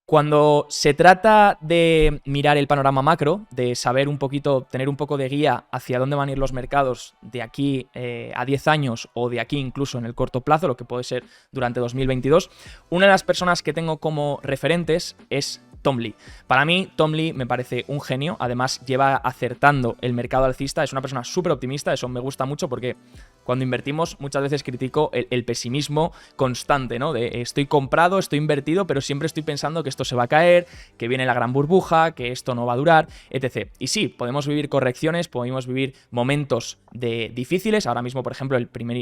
Cuando se trata de mirar el panorama macro, de saber un poquito, tener un poco de guía hacia dónde van a ir los mercados de aquí a 10 años o de aquí incluso en el corto plazo, lo que puede ser durante 2022, una de las personas que tengo como referentes es Tom Lee. Para mí, Tom Lee me parece un genio, además lleva acertando el mercado alcista, es una persona súper optimista, eso me gusta mucho porque cuando invertimos muchas veces critico el pesimismo constante, ¿no? De estoy comprado, estoy invertido, pero siempre estoy pensando que esto se va a caer, que viene la gran burbuja, que esto no va a durar, etc. Y sí, podemos vivir correcciones, podemos vivir momentos difíciles, ahora mismo, por ejemplo,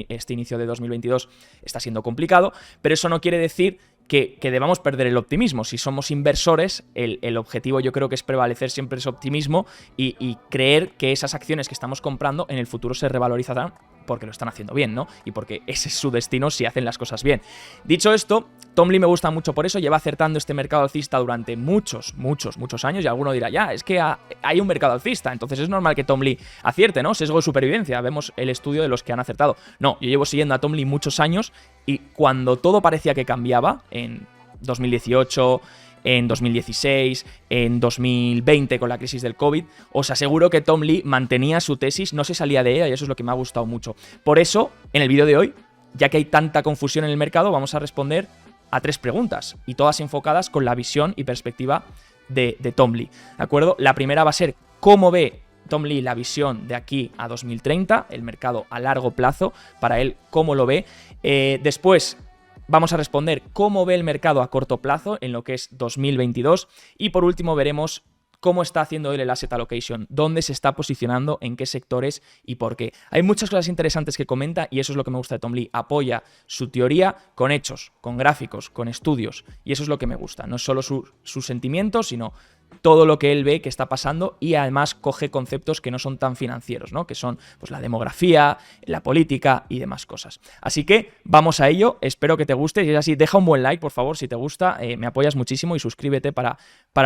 este inicio de 2022 está siendo complicado, pero eso no quiere decir que debamos perder el optimismo. Si somos inversores, el objetivo yo creo que es prevalecer siempre ese optimismo y creer que esas acciones que estamos comprando en el futuro se revalorizarán porque lo están haciendo bien, ¿no? Y porque ese es su destino si hacen las cosas bien. Dicho esto, Tom Lee me gusta mucho por eso, lleva acertando este mercado alcista durante muchos años y alguno dirá, ya, es que hay un mercado alcista, entonces es normal que Tom Lee acierte, ¿no? Sesgo de supervivencia, vemos el estudio de los que han acertado. No, yo llevo siguiendo a Tom Lee muchos años y cuando todo parecía que cambiaba, en 2018... en 2016, en 2020 con la crisis del COVID, os aseguro que Tom Lee mantenía su tesis, no se salía de ella y eso es lo que me ha gustado mucho. Por eso, en el vídeo de hoy, ya que hay tanta confusión en el mercado, vamos a responder a 3 preguntas y todas enfocadas con la visión y perspectiva de Tom Lee, ¿de acuerdo? La primera va a ser cómo ve Tom Lee la visión de aquí a 2030, el mercado a largo plazo, para él cómo lo ve. Después vamos a responder cómo ve el mercado a corto plazo en lo que es 2022 y por último veremos cómo está haciendo él el asset allocation, dónde se está posicionando, en qué sectores y por qué. Hay muchas cosas interesantes que comenta y eso es lo que me gusta de Tom Lee. Apoya su teoría con hechos, con gráficos, con estudios y eso es lo que me gusta. No es solo sus sentimientos, sino todo lo que él ve que está pasando y además coge conceptos que no son tan financieros, ¿no? Que son pues la demografía, la política y demás cosas. Así que vamos a ello, espero que te guste, si es así deja un buen like por favor si te gusta, me apoyas muchísimo y suscríbete para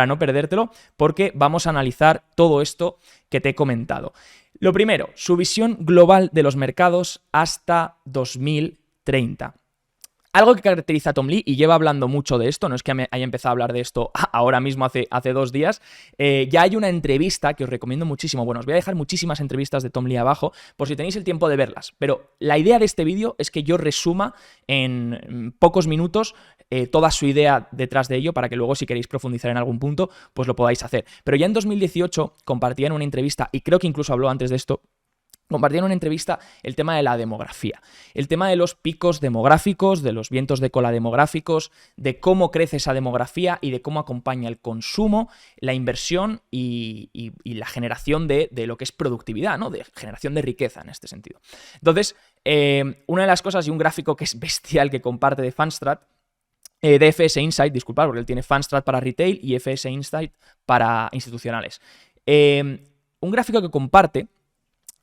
no perdértelo porque vamos a analizar todo esto que te he comentado. Lo primero, su visión global de los mercados hasta 2030. Algo que caracteriza a Tom Lee, y lleva hablando mucho de esto, no es que haya empezado a hablar de esto ahora mismo hace 2 días, ya hay una entrevista que os recomiendo muchísimo. Bueno, os voy a dejar muchísimas entrevistas de Tom Lee abajo, por si tenéis el tiempo de verlas, pero la idea de este vídeo es que yo resuma en pocos minutos toda su idea detrás de ello, para que luego si queréis profundizar en algún punto, pues lo podáis hacer. Pero ya en 2018 compartía en una entrevista, y creo que incluso habló antes de esto, compartía en una entrevista el tema de la demografía, el tema de los picos demográficos, de los vientos de cola demográficos, de cómo crece esa demografía y de cómo acompaña el consumo, la inversión y la generación de lo que es productividad, ¿no? De generación de riqueza en este sentido. Entonces, una de las cosas y un gráfico que es bestial que comparte de Fundstrat, de FS Insight, disculpad, porque él tiene Fundstrat para retail y FS Insight para institucionales. Un gráfico que comparte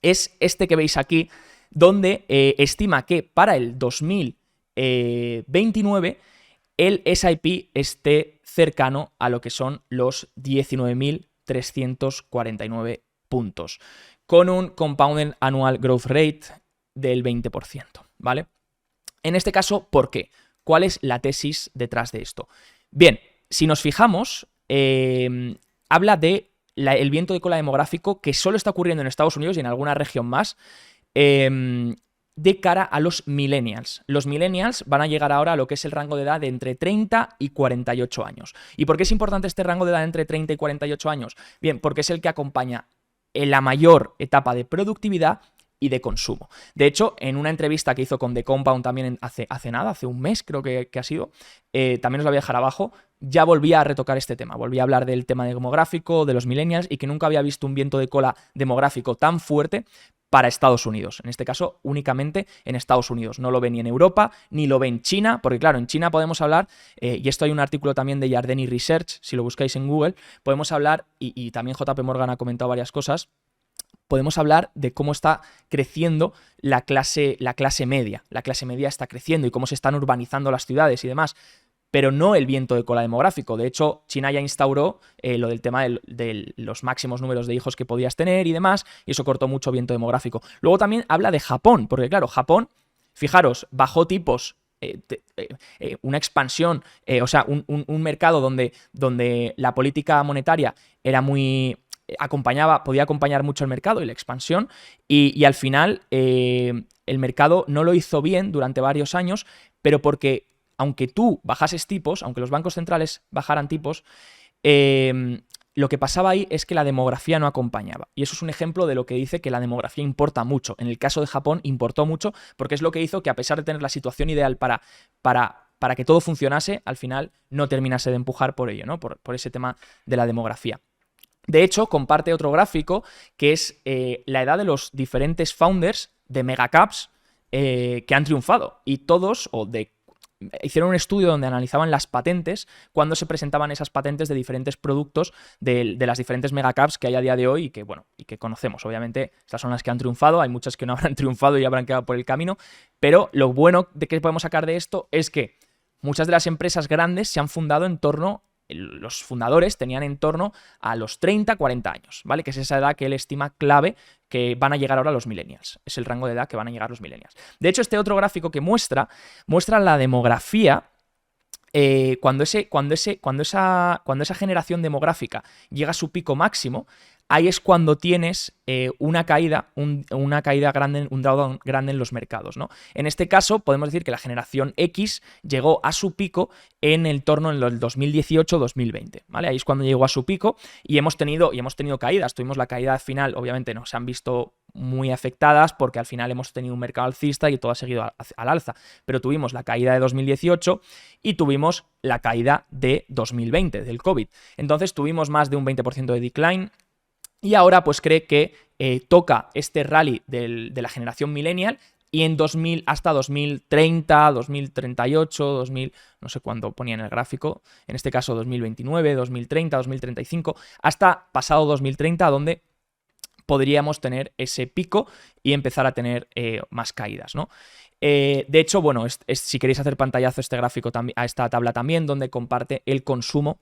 es este que veis aquí, donde estima que para el 2029 el S&P esté cercano a lo que son los 19.349 puntos, con un Compounded Annual Growth Rate del 20%, ¿vale? En este caso, ¿por qué? ¿Cuál es la tesis detrás de esto? Bien, si nos fijamos, habla de el viento de cola demográfico que solo está ocurriendo en Estados Unidos y en alguna región más de cara a los millennials. Los millennials van a llegar ahora a lo que es el rango de edad de entre 30 y 48 años. ¿Y por qué es importante este rango de edad entre 30 y 48 años? Bien, porque es el que acompaña en la mayor etapa de productividad y de consumo. De hecho, en una entrevista que hizo con The Compound también hace un mes creo que ha sido, también os la voy a dejar abajo, ya volvía a retocar este tema, volvía a hablar del tema demográfico, de los millennials y que nunca había visto un viento de cola demográfico tan fuerte para Estados Unidos, en este caso únicamente en Estados Unidos, no lo ve ni en Europa ni lo ve en China, porque claro, en China podemos hablar, y esto hay un artículo también de Yardeni Research, si lo buscáis en Google, podemos hablar, y también JP Morgan ha comentado varias cosas, podemos hablar de cómo está creciendo la clase media. La clase media está creciendo y cómo se están urbanizando las ciudades y demás, pero no el viento de cola demográfico. De hecho, China ya instauró lo del tema de los máximos números de hijos que podías tener y demás, y eso cortó mucho viento demográfico. Luego también habla de Japón, porque claro, Japón, fijaros, bajó tipos una expansión, o sea, un mercado donde la política monetaria era muy... podía acompañar mucho el mercado y la expansión, y al final el mercado no lo hizo bien durante varios años, pero porque aunque tú bajases tipos, aunque los bancos centrales bajaran tipos, lo que pasaba ahí es que la demografía no acompañaba. Y eso es un ejemplo de lo que dice que la demografía importa mucho. En el caso de Japón importó mucho porque es lo que hizo que, a pesar de tener la situación ideal para que todo funcionase, al final no terminase de empujar por ello, ¿no? Por ese tema de la demografía. De hecho, comparte otro gráfico que es la edad de los diferentes founders de megacaps que han triunfado. Y todos, hicieron un estudio donde analizaban las patentes cuando se presentaban esas patentes de diferentes productos de las diferentes megacaps que hay a día de hoy y que conocemos. Obviamente, estas son las que han triunfado, hay muchas que no habrán triunfado y habrán quedado por el camino, pero lo bueno de que podemos sacar de esto es que muchas de las empresas grandes se han fundado los fundadores tenían en torno a los 30, 40 años, ¿vale? Que es esa edad que él estima clave que van a llegar ahora los millennials. Es el rango de edad que van a llegar los millennials. De hecho, este otro gráfico que muestra la demografía cuando esa generación demográfica llega a su pico máximo. Ahí es cuando tienes una caída grande, un drawdown grande en los mercados, ¿no? En este caso, podemos decir que la generación X llegó a su pico en el 2018-2020, ¿vale? Ahí es cuando llegó a su pico y hemos tenido caídas. Tuvimos la caída final, obviamente no se han visto muy afectadas porque al final hemos tenido un mercado alcista y todo ha seguido al alza. Pero tuvimos la caída de 2018 y tuvimos la caída de 2020, del COVID. Entonces tuvimos más de un 20% de decline. Y ahora pues cree que toca este rally de la generación millennial y hasta 2030, 2038, 2000, no sé cuándo ponía en el gráfico, en este caso 2029, 2030, 2035, hasta pasado 2030, donde podríamos tener ese pico y empezar a tener más caídas, ¿no? De hecho, bueno, si queréis hacer pantallazo este gráfico, a esta tabla también, donde comparte el consumo,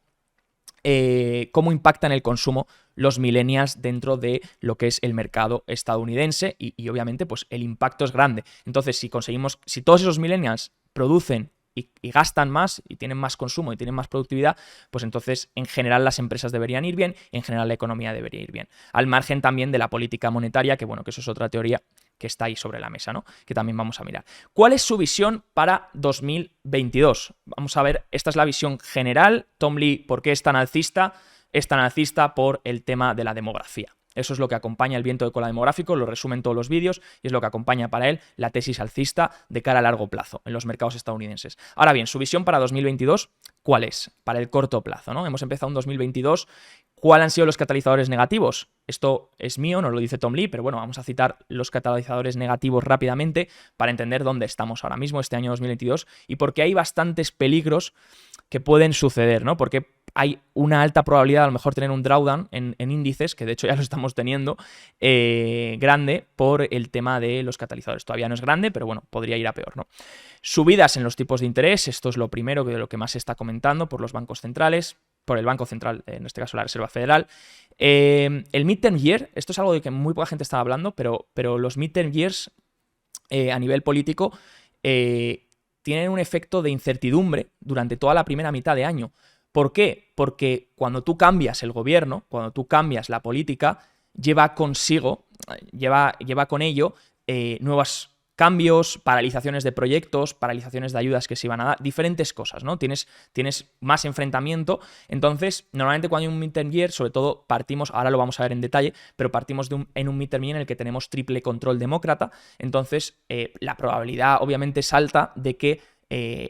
cómo impactan el consumo los millennials dentro de lo que es el mercado estadounidense y obviamente pues el impacto es grande. Entonces, si todos esos millennials producen y gastan más y tienen más consumo y tienen más productividad, pues entonces en general las empresas deberían ir bien y en general la economía debería ir bien. Al margen también de la política monetaria, que bueno, que eso es otra teoría que está ahí sobre la mesa, ¿no? Que también vamos a mirar. ¿Cuál es su visión para 2022? Vamos a ver, esta es la visión general. Tom Lee, ¿por qué es tan alcista? Es tan alcista por el tema de la demografía. Eso es lo que acompaña el viento de cola demográfico, lo resume en todos los vídeos y es lo que acompaña para él la tesis alcista de cara a largo plazo en los mercados estadounidenses. Ahora bien, su visión para 2022, ¿cuál es? Para el corto plazo, ¿no? Hemos empezado un 2022. ¿Cuáles han sido los catalizadores negativos? Esto es mío, no lo dice Tom Lee, pero bueno, vamos a citar los catalizadores negativos rápidamente para entender dónde estamos ahora mismo, este año 2022, y por qué hay bastantes peligros que pueden suceder, ¿no? Porque hay una alta probabilidad de a lo mejor tener un drawdown en índices, que de hecho ya lo estamos teniendo, grande por el tema de los catalizadores. Todavía no es grande, pero bueno, podría ir a peor, ¿no? Subidas en los tipos de interés, esto es lo primero de lo que más se está comentando por los bancos centrales, por el Banco Central, en este caso la Reserva Federal. El midterm year, esto es algo de que muy poca gente estaba hablando, pero los midterm years a nivel político tienen un efecto de incertidumbre durante toda la primera mitad de año. ¿Por qué? Porque cuando tú cambias el gobierno, cuando tú cambias la política, lleva con ello nuevos cambios, paralizaciones de proyectos, paralizaciones de ayudas que se iban a dar, diferentes cosas, ¿no? Tienes más enfrentamiento. Entonces, normalmente cuando hay un midterm year, sobre todo partimos, ahora lo vamos a ver en detalle, pero partimos en un midterm year en el que tenemos triple control demócrata. Entonces, la probabilidad obviamente es alta de que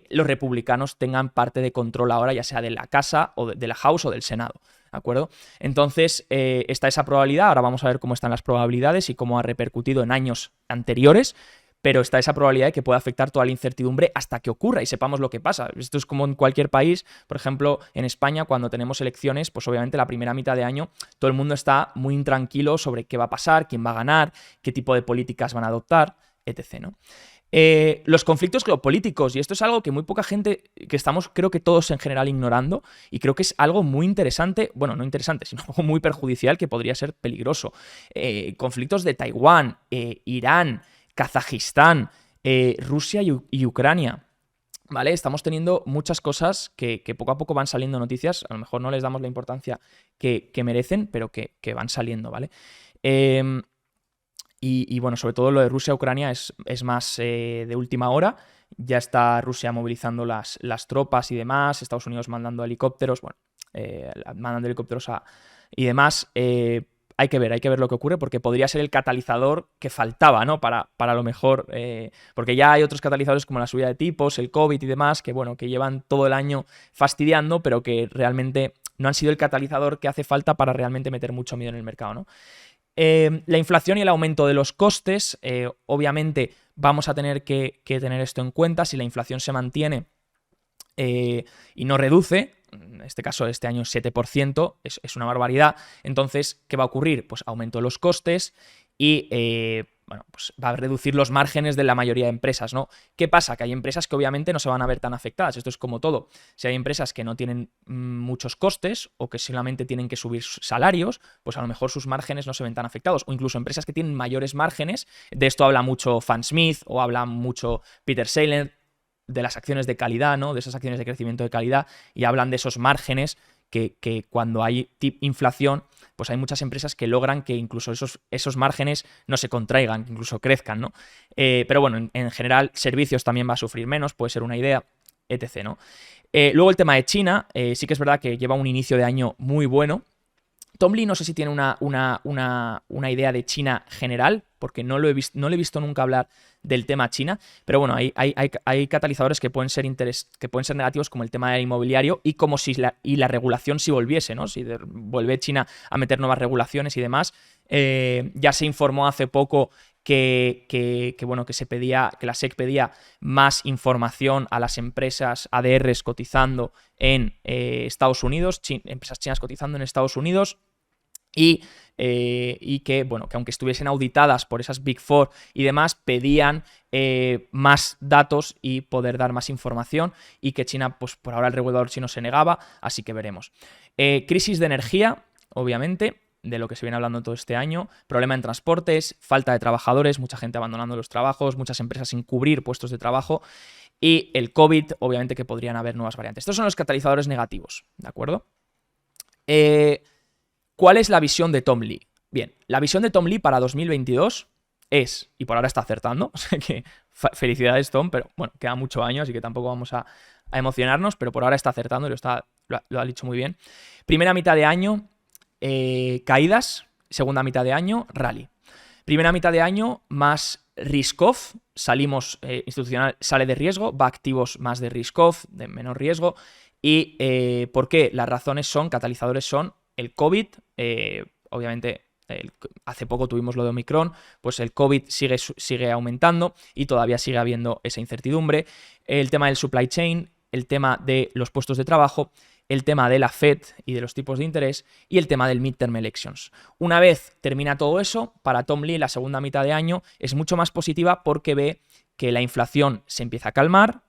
los republicanos tengan parte de control ahora, ya sea de la Casa o de la House o del Senado, ¿de acuerdo? Entonces está esa probabilidad, ahora vamos a ver cómo están las probabilidades y cómo ha repercutido en años anteriores, pero está esa probabilidad de que pueda afectar toda la incertidumbre hasta que ocurra y sepamos lo que pasa. Esto es como en cualquier país, por ejemplo, en España, cuando tenemos elecciones, pues obviamente la primera mitad de año todo el mundo está muy intranquilo sobre qué va a pasar, quién va a ganar, qué tipo de políticas van a adoptar, etc., ¿no? Los conflictos geopolíticos, y esto es algo que muy poca gente, que estamos creo que todos en general ignorando, y creo que es algo muy interesante, bueno, no interesante, sino algo muy perjudicial que podría ser peligroso. Conflictos de Taiwán, Irán, Kazajistán, Rusia y Ucrania. ¿vale? Estamos teniendo muchas cosas que poco a poco van saliendo noticias, a lo mejor no les damos la importancia que merecen, pero que van saliendo, ¿vale? Y bueno, sobre todo lo de Rusia-Ucrania es más de última hora. Ya está Rusia movilizando las tropas y demás, Estados Unidos mandando helicópteros, bueno, mandando helicópteros y demás. Hay que ver lo que ocurre, porque podría ser el catalizador que faltaba, ¿no? Para lo mejor, porque ya hay otros catalizadores como la subida de tipos, el COVID y demás, que bueno, que llevan todo el año fastidiando, pero que realmente no han sido el catalizador que hace falta para realmente meter mucho miedo en el mercado, ¿no? La inflación y el aumento de los costes, obviamente vamos a tener que tener esto en cuenta. Si la inflación se mantiene y no reduce, en este caso este año 7%, es una barbaridad. Entonces, ¿qué va a ocurrir? Pues aumento de los costes y bueno, pues va a reducir los márgenes de la mayoría de empresas, ¿no? ¿Qué pasa? Que hay empresas que obviamente no se van a ver tan afectadas. Esto es como todo. Si hay empresas que no tienen muchos costes o que solamente tienen que subir salarios, pues a lo mejor sus márgenes no se ven tan afectados. O incluso empresas que tienen mayores márgenes. De esto habla mucho Fan Smith o habla mucho Peter Seyler, de las acciones de calidad, ¿no? De esas acciones de crecimiento de calidad, y hablan de esos márgenes que cuando hay inflación, pues hay muchas empresas que logran que incluso esos márgenes no se contraigan, que incluso crezcan, ¿no? Pero bueno, en general, servicios también va a sufrir menos, puede ser una idea, etc., ¿no? Luego el tema de China, sí que es verdad que lleva un inicio de año muy bueno. Tom Lee no sé si tiene una idea de China general, porque no le he visto nunca hablar del tema China, pero bueno, hay catalizadores que pueden ser negativos, como el tema del inmobiliario, y como si la regulación si volviese, ¿no? Si vuelve China a meter nuevas regulaciones y demás. Ya se informó hace poco bueno, que la SEC pedía más información a las empresas ADRs cotizando en Estados Unidos, empresas chinas cotizando en Estados Unidos. Y que, bueno, que aunque estuviesen auditadas por esas Big Four y demás, pedían más datos y poder dar más información, y que China, pues por ahora el regulador chino se negaba, así que veremos. Crisis de energía, obviamente, de lo que se viene hablando todo este año, problema en transportes, falta de trabajadores, mucha gente abandonando los trabajos, muchas empresas sin cubrir puestos de trabajo, y el COVID, obviamente, que podrían haber nuevas variantes. Estos son los catalizadores negativos, ¿de acuerdo? ¿Cuál es la visión de Tom Lee? Bien, la visión de Tom Lee para 2022 es, y por ahora está acertando, o sea que felicidades Tom, pero bueno, queda mucho año, así que tampoco vamos a emocionarnos, pero por ahora está acertando y lo ha dicho muy bien. Primera mitad de año, caídas, segunda mitad de año, rally. Primera mitad de año, más risk-off, salimos, institucional sale de riesgo, va activos más de risk-off, de menor riesgo. ¿Y por qué? Las razones catalizadores son el COVID, obviamente hace poco tuvimos lo de Omicron, pues el COVID sigue aumentando y todavía sigue habiendo esa incertidumbre. El tema del supply chain, el tema de los puestos de trabajo, el tema de la Fed y de los tipos de interés, y el tema del midterm elections. Una vez termina todo eso, para Tom Lee la segunda mitad de año es mucho más positiva, porque ve que la inflación se empieza a calmar,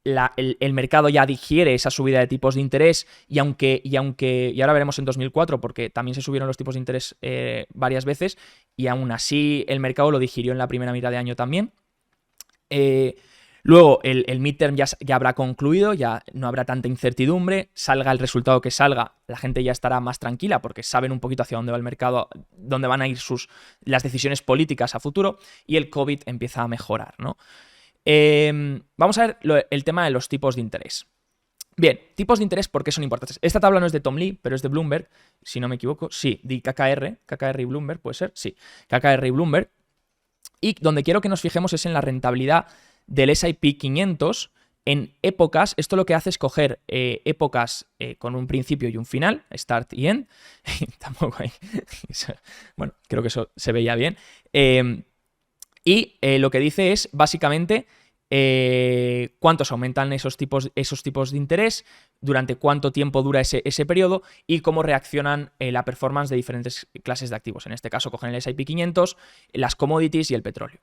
el mercado ya digiere esa subida de tipos de interés, y ahora veremos en 2004, porque también se subieron los tipos de interés varias veces, y aún así el mercado lo digirió en la primera mitad de año también. Luego el midterm ya habrá concluido, ya no habrá tanta incertidumbre, salga el resultado que salga, la gente ya estará más tranquila porque saben un poquito hacia dónde va el mercado, dónde van a ir las decisiones políticas a futuro, y el COVID empieza a mejorar, ¿no? Vamos a ver el tema de los tipos de interés. Bien, tipos de interés, ¿por qué son importantes? Esta tabla no es de Tom Lee, pero es de Bloomberg, si no me equivoco. Sí, de KKR y Bloomberg, puede ser, sí, KKR y Bloomberg. Y donde quiero que nos fijemos es en la rentabilidad del S&P 500 en épocas. Esto lo que hace es coger épocas con un principio y un final, start y end. Tampoco hay... Bueno, creo que eso se veía bien. Y lo que dice es, básicamente, cuántos aumentan esos tipos de interés, durante cuánto tiempo dura ese periodo, y cómo reaccionan la performance de diferentes clases de activos. En este caso cogen el S&P 500, las commodities y el petróleo.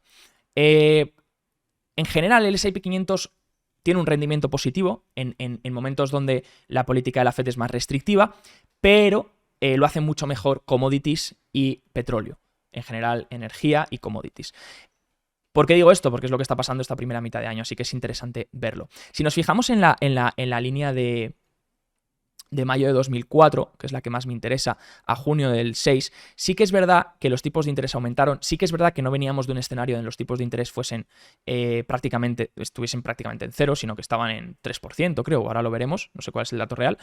En general, el S&P 500 tiene un rendimiento positivo en momentos donde la política de la Fed es más restrictiva, pero lo hacen mucho mejor commodities y petróleo. En general, energía y commodities. ¿Por qué digo esto? Porque es lo que está pasando esta primera mitad de año, así que es interesante verlo. Si nos fijamos en la línea de mayo de 2004, que es la que más me interesa, a junio del 6, sí que es verdad que los tipos de interés aumentaron, sí que es verdad que no veníamos de un escenario donde los tipos de interés estuviesen prácticamente en cero, sino que estaban en 3%, creo, ahora lo veremos, no sé cuál es el dato real,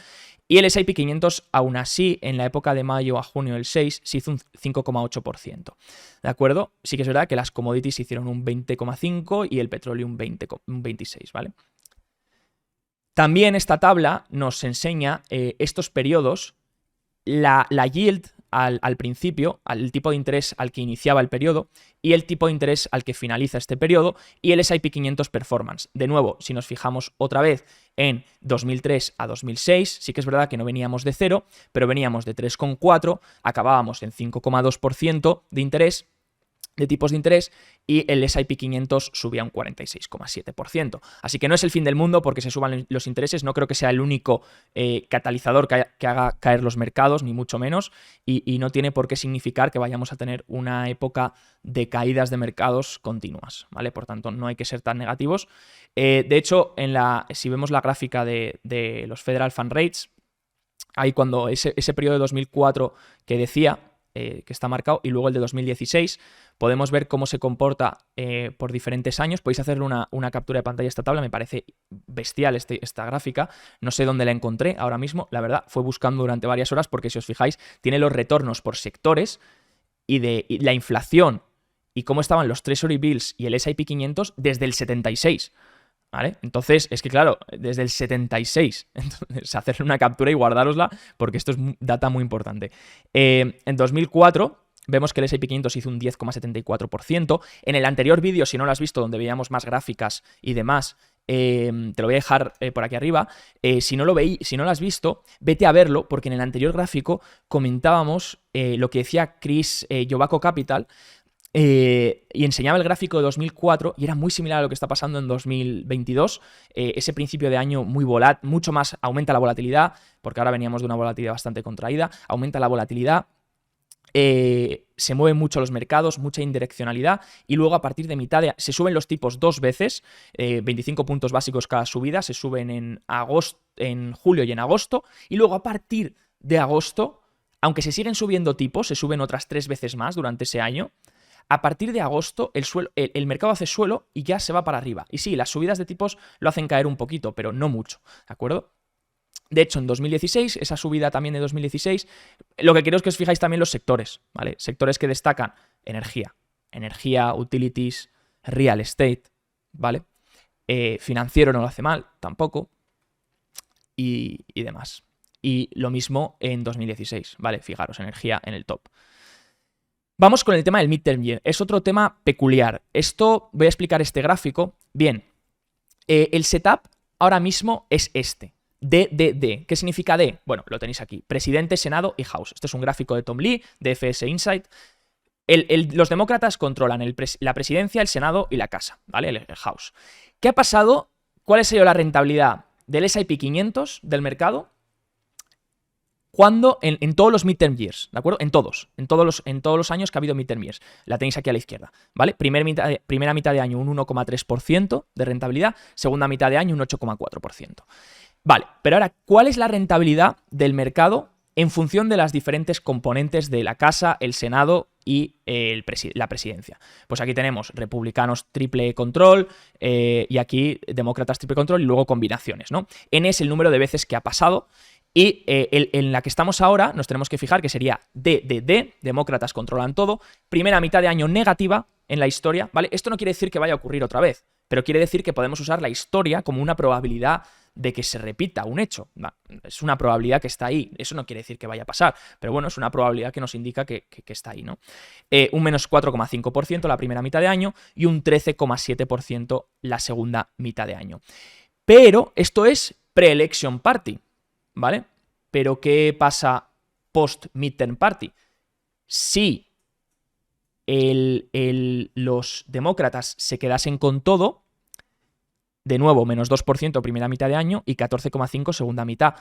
y el S&P 500 aún así, en la época de mayo a junio del 6, se hizo un 5,8%, ¿de acuerdo? Sí que es verdad que las commodities hicieron un 20,5% y el petróleo un 26%, ¿vale? También esta tabla nos enseña estos periodos, la yield al principio, al tipo de interés al que iniciaba el periodo y el tipo de interés al que finaliza este periodo y el S&P 500 Performance. De nuevo, si nos fijamos otra vez en 2003 a 2006, sí que es verdad que no veníamos de 0, pero veníamos de 3,4, acabábamos en 5,2% de interés, de tipos de interés, y el S&P 500 subía un 46,7%. Así que no es el fin del mundo porque se suban los intereses, no creo que sea el único catalizador que haga caer los mercados, ni mucho menos, y no tiene por qué significar que vayamos a tener una época de caídas de mercados continuas, ¿vale? Por tanto, no hay que ser tan negativos. De hecho, si vemos la gráfica de los Federal Fund Rates, ahí cuando ese periodo de 2004 que decía, que está marcado, y luego el de 2016, podemos ver cómo se comporta por diferentes años. Podéis hacerle una captura de pantalla a esta tabla, me parece bestial esta gráfica, no sé dónde la encontré ahora mismo, la verdad, fue buscando durante varias horas porque si os fijáis, tiene los retornos por sectores y la inflación y cómo estaban los Treasury Bills y el S&P 500 desde el 76. ¿Vale? Entonces, es que claro, desde el 76, entonces hacerle una captura y guardárosla porque esto es data muy importante. En 2004 vemos que el S&P 500 hizo un 10,74%. En el anterior vídeo, si no lo has visto, donde veíamos más gráficas y demás, te lo voy a dejar por aquí arriba. Si no lo has visto, vete a verlo, porque en el anterior gráfico comentábamos lo que decía Chris Yovaco Capital, y enseñaba el gráfico de 2004 y era muy similar a lo que está pasando en 2022. Ese principio de año muy volátil, mucho más aumenta la volatilidad, porque ahora veníamos de una volatilidad bastante contraída, aumenta la volatilidad, se mueven mucho los mercados, mucha indireccionalidad, y luego a partir de se suben los tipos dos veces, 25 puntos básicos cada subida, se suben en julio y en agosto, y luego a partir de agosto, aunque se siguen subiendo tipos, se suben otras 3 veces más durante ese año. A partir de agosto el mercado hace suelo y ya se va para arriba. Y sí, las subidas de tipos lo hacen caer un poquito, pero no mucho, ¿de acuerdo? De hecho, en 2016, esa subida también de 2016, lo que quiero es que os fijáis también los sectores, ¿vale? Sectores que destacan: energía, utilities, real estate, ¿vale? Financiero no lo hace mal, tampoco, y demás. Y lo mismo en 2016, ¿vale? Fijaros, energía en el top. Vamos con el tema del midterm year. Es otro tema peculiar. Voy a explicar este gráfico. Bien, el setup ahora mismo es este. DDD. ¿Qué significa D? Bueno, lo tenéis aquí. Presidente, Senado y House. Este es un gráfico de Tom Lee, de FS Insight. Los demócratas controlan la presidencia, el Senado y la Casa, ¿vale? El House. ¿Qué ha pasado? ¿Cuál ha sido la rentabilidad del S&P 500 del mercado? Cuando en todos los midterm years, ¿de acuerdo? En todos los años que ha habido midterm years. La tenéis aquí a la izquierda, ¿vale? Primera mitad de año un 1,3% de rentabilidad, segunda mitad de año un 8,4%. Vale, pero ahora, ¿cuál es la rentabilidad del mercado en función de las diferentes componentes de la Casa, el Senado y la presidencia? Pues aquí tenemos republicanos triple control y aquí demócratas triple control y luego combinaciones, ¿no? N es el número de veces que ha pasado. Y en la que estamos ahora nos tenemos que fijar que sería DDD, demócratas controlan todo, primera mitad de año negativa en la historia, ¿vale? Esto no quiere decir que vaya a ocurrir otra vez, pero quiere decir que podemos usar la historia como una probabilidad de que se repita un hecho. Es una probabilidad que está ahí, eso no quiere decir que vaya a pasar, pero bueno, es una probabilidad que nos indica que está ahí, ¿no? Un menos 4,5% la primera mitad de año y un 13,7% la segunda mitad de año. Pero esto es pre-election party, ¿vale? Pero ¿qué pasa post-midterm party? Si los demócratas se quedasen con todo, de nuevo, menos 2% primera mitad de año y 14,5% segunda mitad.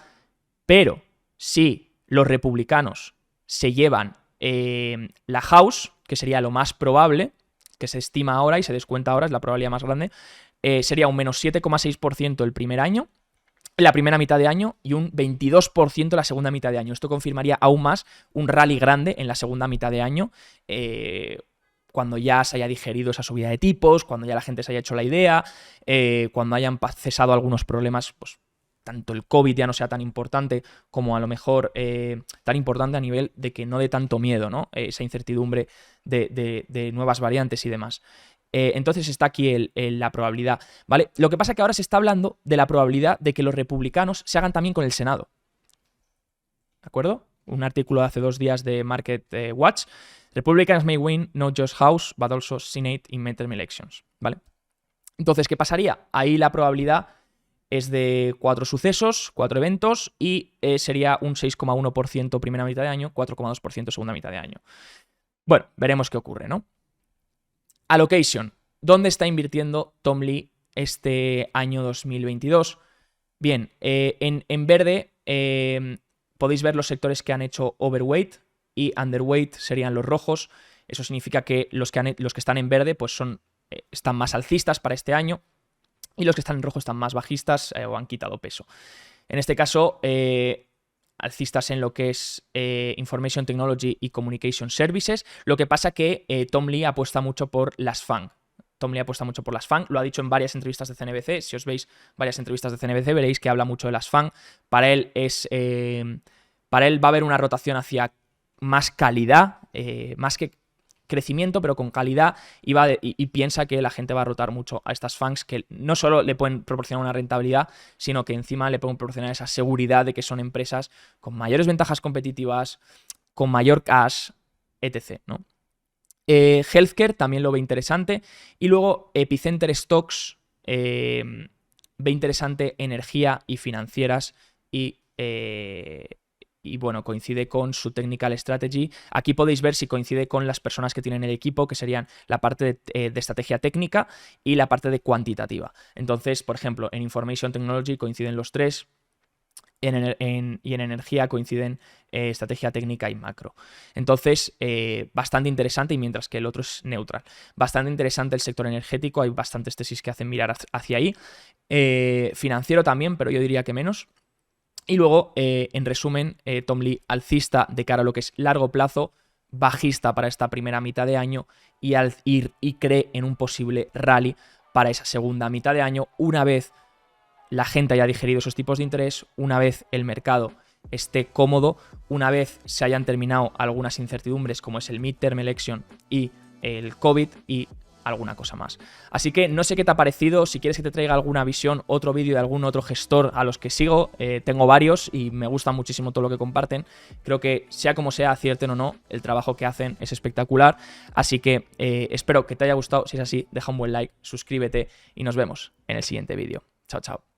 Pero si los republicanos se llevan la House, que sería lo más probable, que se estima ahora y se descuenta ahora, es la probabilidad más grande, sería un menos 7,6% el primer año, la primera mitad de año, y un 22% la segunda mitad de año. Esto confirmaría aún más un rally grande en la segunda mitad de año, cuando ya se haya digerido esa subida de tipos, cuando ya la gente se haya hecho la idea, cuando hayan cesado algunos problemas, pues tanto el COVID ya no sea tan importante como a lo mejor tan importante a nivel de que no dé tanto miedo, ¿no? Esa incertidumbre de nuevas variantes y demás. Entonces está aquí la probabilidad, ¿vale? Lo que pasa es que ahora se está hablando de la probabilidad de que los republicanos se hagan también con el Senado. ¿De acuerdo? Un artículo de hace 2 días de Market Watch. Republicans may win not just House, but also Senate in midterm elections, ¿vale? Entonces, ¿qué pasaría? Ahí la probabilidad es de 4 sucesos, 4 eventos, y sería un 6,1% primera mitad de año, 4,2% segunda mitad de año. Bueno, veremos qué ocurre, ¿no? Allocation. ¿Dónde está invirtiendo Tom Lee este año 2022? Bien, en verde podéis ver los sectores que han hecho overweight, y underweight serían los rojos. Eso significa que los que están en verde pues están más alcistas para este año, y los que están en rojo están más bajistas o han quitado peso. En este caso, alcistas en lo que es Information Technology y Communication Services. Lo que pasa que Tom Lee apuesta mucho por las FANG. Tom Lee apuesta mucho por las FANG, lo ha dicho en varias entrevistas de CNBC. Si os veis varias entrevistas de CNBC veréis que habla mucho de las FANG. Para él va a haber una rotación hacia más calidad, más que crecimiento, pero con calidad, y piensa que la gente va a rotar mucho a estas FANGs, que no solo le pueden proporcionar una rentabilidad, sino que encima le pueden proporcionar esa seguridad de que son empresas con mayores ventajas competitivas, con mayor cash, etc., ¿no? Healthcare también lo ve interesante, y luego Epicenter Stocks ve interesante energía y financieras, y bueno, coincide con su technical strategy. Aquí podéis ver si coincide con las personas que tienen el equipo, que serían la parte de estrategia técnica y la parte de cuantitativa. Entonces, por ejemplo, en Information Technology coinciden los tres, y en energía coinciden estrategia técnica y macro. Entonces, bastante interesante, y mientras que el otro es neutral. Bastante interesante el sector energético, hay bastantes tesis que hacen mirar hacia ahí. Financiero también, pero yo diría que menos. Y luego, en resumen, Tom Lee alcista de cara a lo que es largo plazo, bajista para esta primera mitad de año, y cree en un posible rally para esa segunda mitad de año, una vez la gente haya digerido esos tipos de interés, una vez el mercado esté cómodo, una vez se hayan terminado algunas incertidumbres como es el midterm election y el COVID y alguna cosa más. Así que no sé qué te ha parecido. Si quieres que te traiga alguna visión, otro vídeo de algún otro gestor a los que sigo, tengo varios y me gusta muchísimo todo lo que comparten. Creo que sea como sea, acierten o no, el trabajo que hacen es espectacular. Así que espero que te haya gustado. Si es así, deja un buen like, suscríbete y nos vemos en el siguiente vídeo. Chao, chao.